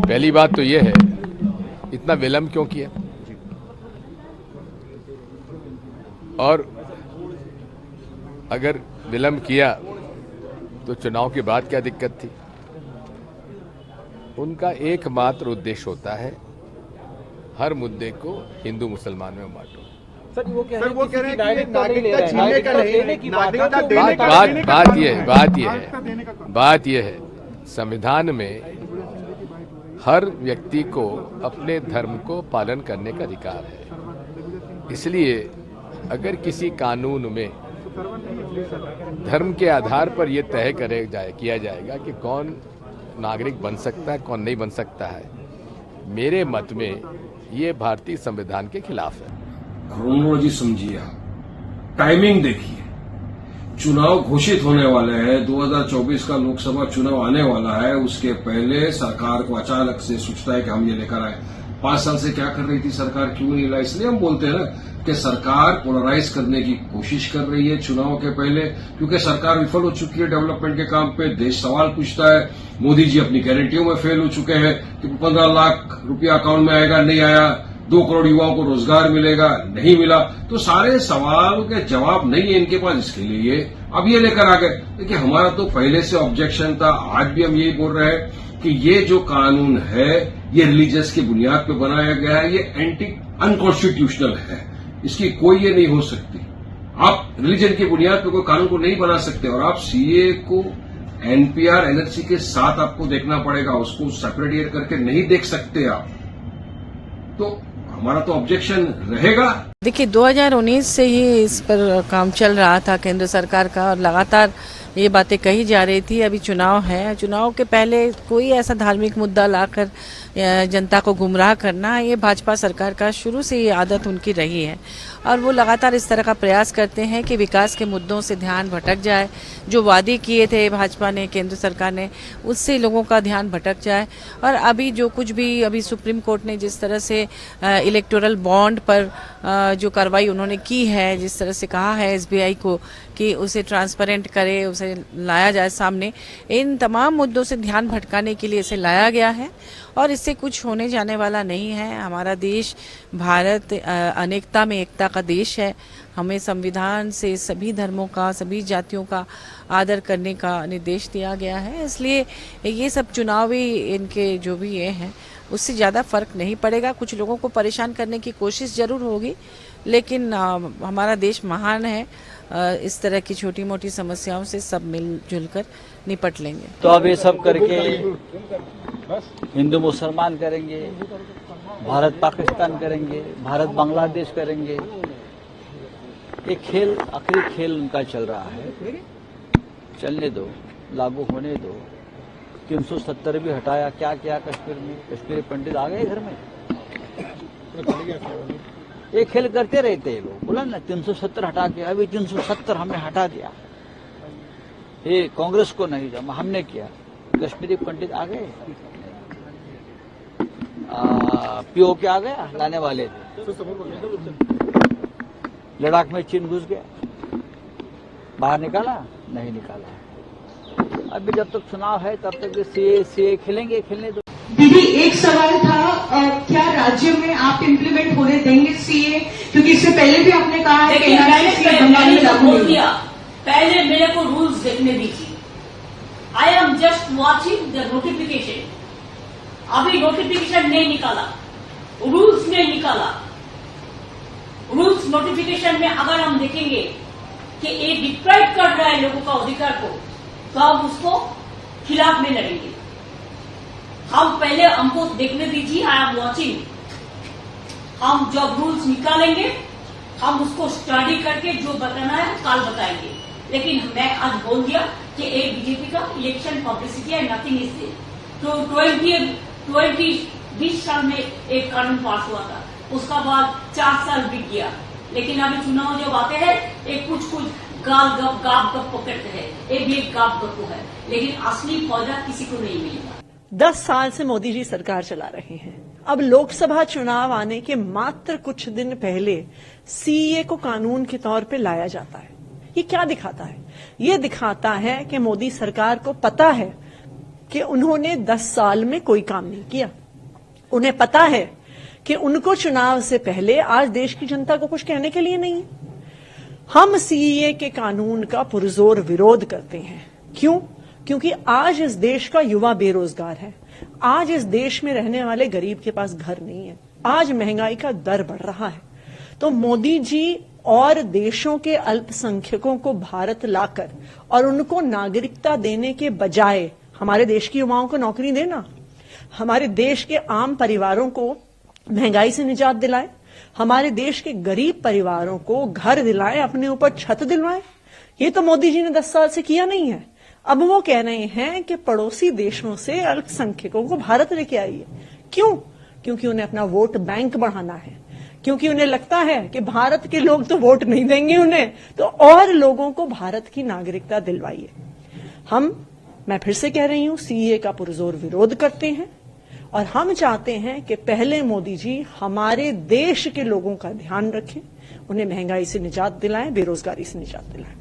पहली बात तो यह है, इतना विलंब क्यों किया और अगर विलंब किया तो चुनाव के बाद क्या दिक्कत थी। उनका एकमात्र उद्देश्य होता है हर मुद्दे को हिंदू मुसलमान में बांटो। सर वो कह रहे हैं कि नागरिकता छीनने का नहीं, नागरिकता देने का बात यह है संविधान में हर व्यक्ति को अपने धर्म को पालन करने का अधिकार है। इसलिए अगर किसी कानून में धर्म के आधार पर यह तय किया जाएगा कि कौन नागरिक बन सकता है, कौन नहीं बन सकता है, मेरे मत में ये भारतीय संविधान के खिलाफ है। क्रोनोलॉजी समझिए, टाइमिंग देखिए, चुनाव घोषित होने वाले हैं, 2024 का लोकसभा चुनाव आने वाला है, उसके पहले सरकार को अचानक से सोचता है कि हम ये लेकर आए। 5 साल से क्या कर रही थी सरकार, क्यों नहीं ला? इसलिए हम बोलते हैं ना कि सरकार पोलराइज करने की कोशिश कर रही है चुनाव के पहले, क्योंकि सरकार विफल हो चुकी है डेवलपमेंट के काम पे। देश सवाल पूछता है, मोदी जी अपनी गारंटियों में फेल हो चुके हैं कि 15 लाख रुपया अकाउंट में आएगा, नहीं आया। 2 करोड़ युवाओं को रोजगार मिलेगा, नहीं मिला। तो सारे सवालों के जवाब नहीं है इनके पास, इसके लिए अब ये लेकर आ गए। देखिए हमारा तो पहले से ऑब्जेक्शन था, आज भी हम यही बोल रहे हैं कि ये जो कानून है ये रिलीजियस की बुनियाद पर बनाया गया है, ये अनकॉन्स्टिट्यूशनल है, इसकी कोई ये नहीं हो सकती। आप रिलीजन की बुनियाद पर कोई कानून को नहीं बना सकते और आप सीए को एनपीआर एनआरसी के साथ आपको देखना पड़ेगा, उसको सेपरेट करके नहीं देख सकते आप। तो हमारा तो ऑब्जेक्शन रहेगा। देखिए 2019 से ही इस पर काम चल रहा था केंद्र सरकार का और लगातार ये बातें कही जा रही थी। अभी चुनाव है, चुनाव के पहले कोई ऐसा धार्मिक मुद्दा लाकर जनता को गुमराह करना, ये भाजपा सरकार का शुरू से ये आदत उनकी रही है और वो लगातार इस तरह का प्रयास करते हैं कि विकास के मुद्दों से ध्यान भटक जाए। जो वादे किए थे भाजपा ने, केंद्र सरकार ने, उससे लोगों का ध्यान भटक जाए। और अभी जो कुछ भी अभी सुप्रीम कोर्ट ने जिस तरह से इलेक्टोरल बॉन्ड पर जो कार्रवाई उन्होंने की है, जिस तरह से कहा है एसबीआई को कि उसे ट्रांसपेरेंट करे, उसे लाया जाए सामने, इन तमाम मुद्दों से ध्यान भटकाने के लिए इसे लाया गया है और इससे कुछ होने जाने वाला नहीं है। हमारा देश भारत अनेकता में एकता का देश है। हमें संविधान से सभी धर्मों का, सभी जातियों का आदर करने का निर्देश दिया गया है। इसलिए ये सब चुनावी इनके जो भी ये हैं उससे ज़्यादा फर्क नहीं पड़ेगा। कुछ लोगों को परेशान करने की कोशिश जरूर होगी, लेकिन हमारा देश महान है, इस तरह की छोटी मोटी समस्याओं से सब मिलजुल कर निपट लेंगे। तो अब ये सब करके हिंदू मुसलमान करेंगे, भारत पाकिस्तान करेंगे, भारत बांग्लादेश करेंगे। एक खेल, आखिरी खेल उनका चल रहा है, चलने दो, लागू होने दो। 370 भी हटाया, क्या किया कश्मीर में? कश्मीरी पंडित आ गए घर में। ये खेल करते रहते हैं लोग। बोला ना 370 हटा के, अभी 370 हमने हटा दिया। ये कांग्रेस को नहीं जमा, हमने किया। कश्मीरी पंडित आ गए, पीओके आ गया, लाने वाले थे। लद्दाख में चीन घुस गया, बाहर निकाला? नहीं निकाला। अभी जब तक चुनाव है तब तक सीए खेलेंगे, खेलने दो। दीदी एक सवाल था, क्या राज्य में आप इम्प्लीमेंट होने देंगे सीए? क्योंकि इससे पहले भी आपने कहा है कि पहले मेरे को रूल्स देखने दीजिए। I am just watching the notification. अभी नोटिफिकेशन नहीं निकाला, रूल्स नहीं निकाला। रूल्स नोटिफिकेशन में अगर हम देखेंगे कि ये डिप्राइव कर रहा है लोगों का अधिकार को, तो हम उसको खिलाफ में लड़ेंगे। हम पहले हमको देखने दीजिए, आई एम वॉचिंग। हम जब रूल्स निकालेंगे हम उसको स्टडी करके जो बताना है कल बताएंगे। लेकिन मैं आज बोल दिया कि एक बीजेपी का इलेक्शन पब्लिसिटी है, नथिंग इज दिस। तो 20 साल में एक कानून पास हुआ था, उसका बाद 4 साल बीत गया। लेकिन अभी चुनाव जब आते हैं एक कुछ गाप गप पकड़ते हैं, एक भी एक गाप गप है, लेकिन असली फायदा किसी को नहीं मिलेगा। 10 साल से मोदी जी सरकार चला रहे हैं। अब लोकसभा चुनाव आने के मात्र कुछ दिन पहले सीए को कानून के तौर पे लाया जाता है। ये क्या दिखाता है? ये दिखाता है कि मोदी सरकार को पता है कि उन्होंने 10 साल में कोई काम नहीं किया। उन्हें पता है कि उनको चुनाव से पहले आज देश की जनता को कुछ कहने के लिए नहीं है। हम सीएए के कानून का पुरजोर विरोध करते हैं। क्यों? क्योंकि आज इस देश का युवा बेरोजगार है। आज इस देश में रहने वाले गरीब के पास घर नहीं है। आज महंगाई का दर बढ़ रहा है। तो मोदी जी और देशों के अल्पसंख्यकों को भारत लाकर और उनको नागरिकता देने के बजाय हमारे देश के युवाओं को नौकरी देना, हमारे देश के आम परिवारों को महंगाई से निजात दिलाए, हमारे देश के गरीब परिवारों को घर दिलाए, अपने ऊपर छत दिलवाए, ये तो मोदी जी ने 10 साल से किया नहीं है। अब वो कह रहे हैं कि पड़ोसी देशों से अल्पसंख्यकों को भारत लेके आइए। क्यों? क्योंकि उन्हें अपना वोट बैंक बढ़ाना है, क्योंकि उन्हें लगता है कि भारत के लोग तो वोट नहीं देंगे उन्हें, तो और लोगों को भारत की नागरिकता दिलवाइए। मैं फिर से कह रही हूं, सीएए का पुरजोर विरोध करते हैं और हम चाहते हैं कि पहले मोदी जी हमारे देश के लोगों का ध्यान रखें, उन्हें महंगाई से निजात दिलाएं, बेरोजगारी से निजात दिलाएं।